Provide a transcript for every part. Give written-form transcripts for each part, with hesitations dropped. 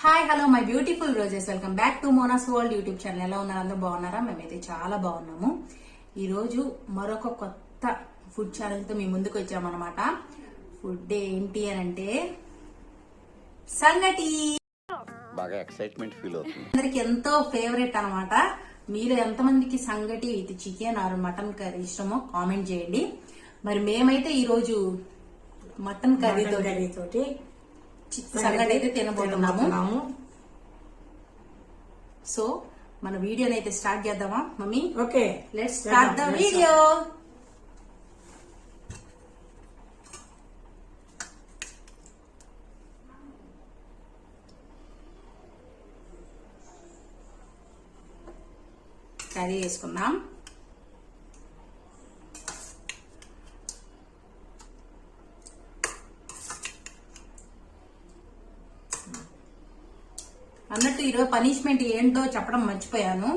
Hi hello my beautiful roses, welcome back to Mona's world YouTube channel. ఎలా ఉన్నారు? అందరూ బాగున్నారా? మేమైతే చాలా బాగున్నాము. ఈ రోజు మరొక కొత్త ఫుడ్ ఛానల్ తో మీ ముందుకు వచ్చామన్నమాట. ఫుడ్ ఏంటి అని అంటే సంగటి. బాగా ఎక్సైట్మెంట్ ఫీల్ అవుతుంది. అందరికి ఎంతో ఫేవరెట్ అన్నమాట. మీరు ఎంతమందికి సంగటి with chicken or mutton curry ఇష్టమో కామెంట్ చేయండి. మరి మేమైతే ఈ రోజు మటన్ కర్రీ తోటి సంగటి అయితే తినబోతున్నాము. సో మన వీడియోని అయితే స్టార్ట్ చేద్దామా mummy? Okay, let's start the video. Curry వేసుకుందాం. అన్నట్టు ఈరోజు పనిష్మెంట్ ఏంటో చెప్పడం మర్చిపోయాను.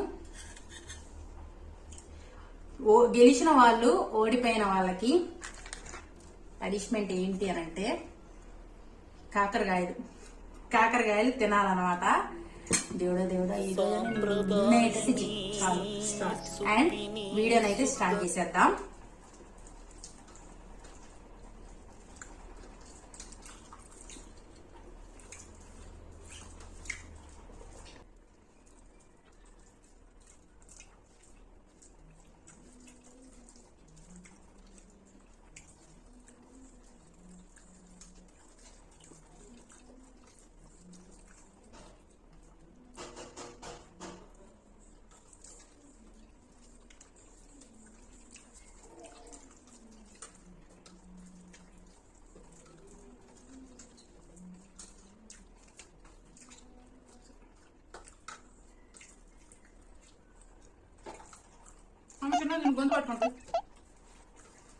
గెలిచిన వాళ్ళు ఓడిపోయిన వాళ్ళకి పనిష్మెంట్ ఏంటి అని అంటే కాకరకాయలు తినాలన్నమాట. దేవుడా ఈరోజు చాలు. అండ్ వీడియోని అయితే స్టార్ట్ చేసేద్దాం. తిన్నా నేను గొంతు పట్టుకుంటా.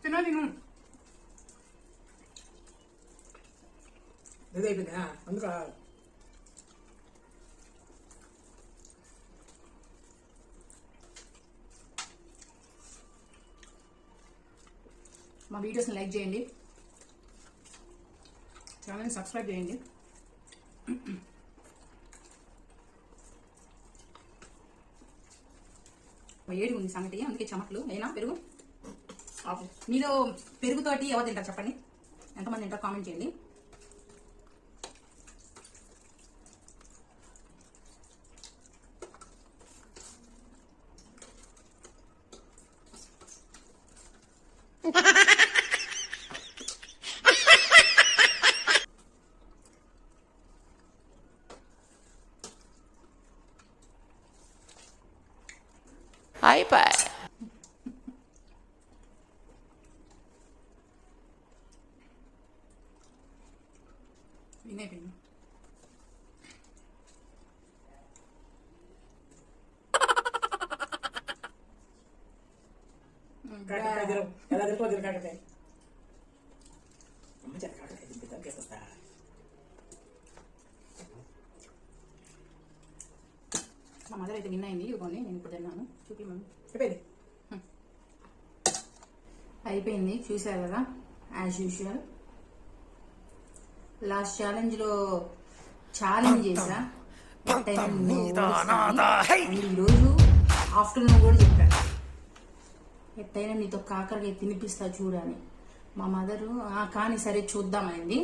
తిన్నా నేను ఇదైపోయిందా? అందుకు మా వీడియోస్ని లైక్ చేయండి, ఛానల్ని సబ్స్క్రైబ్ చేయండి. ఏడు ఉంది సంగటి, అందుకే చెమట్లు. అయినా పెరుగు మీరు పెరుగుతోటి ఎవరు తింటారు చెప్పండి, ఎంతమంది తింటారు కామెంట్ చేయండి. అయిపోయి వినేపోయింది. ఎలా తిరిపోతుంది కాకరకాయ? అమ్మ చేత కాకరకాయ తింపిద్దాం, కేసేస్తా. మా మదర్ అయితే విన్ అయింది. ఇవ్వండి, నేను ఇప్పుడు తిన్నాను. చూపి మమ్మీ. అయిపోయింది. అయిపోయింది, చూసారు కదా. యాజ్ యూజువల్ లాస్ట్ ఛాలెంజ్ లో ఛాలెంజ్ చేసా. ఈరోజు ఆఫ్టర్నూన్ కూడా చెప్పాను, ఎట్టయినా నీతో కాకరకాయ తినిపిస్తా చూడని. మా మదరు కానీ సరే చూద్దామైంది.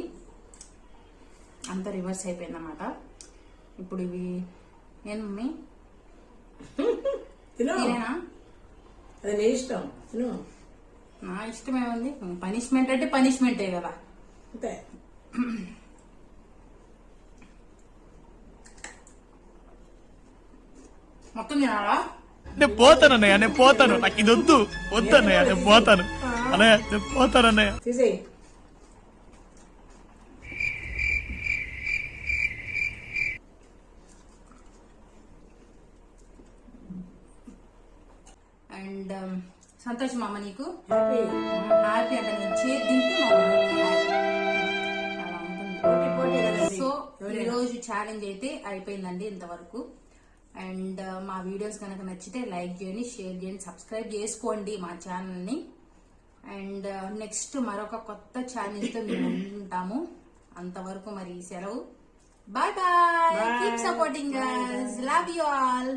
అంతా రివర్స్ అయిపోయింది అన్నమాట. ఇప్పుడు ఇవి నేను మమ్మీ తినేనా? అది నీ ఇష్టం, తిను. నా ఇష్టమే ఉంది. పనిష్మెంట్ అంటే పనిష్మెంటే కదా. అంతే. మొత్తం తినాలా? నేను పోతాను అన్నయ్య, నేను పోతాను. నాకు ఇది వద్దు అన్నయ్య, నేను పోతాను అన్నయ్య, నేను పోతాను అన్నయ్య. తీసేయి. అండ్ సంతోష్ మామ నీకు హ్యాపీ. హ్యాపీ అంటే నేను చేతి తింటే మా మమ్మీకి హ్యాపీ. అలా ఉంటుంది. సో ఈరోజు ఛాలెంజ్ అయితే అయిపోయిందండి ఇంతవరకు. అండ్ మా వీడియోస్ కనుక నచ్చితే లైక్ చేయండి, షేర్ చేయండి, సబ్స్క్రైబ్ చేసుకోండి మా ఛానల్ని. అండ్ నెక్స్ట్ మరొక కొత్త ఛాలెంజ్తో మేము ఉంటాము. అంతవరకు మరి సెలవు. Bye bye. Bye. Keep supporting us. Love you all.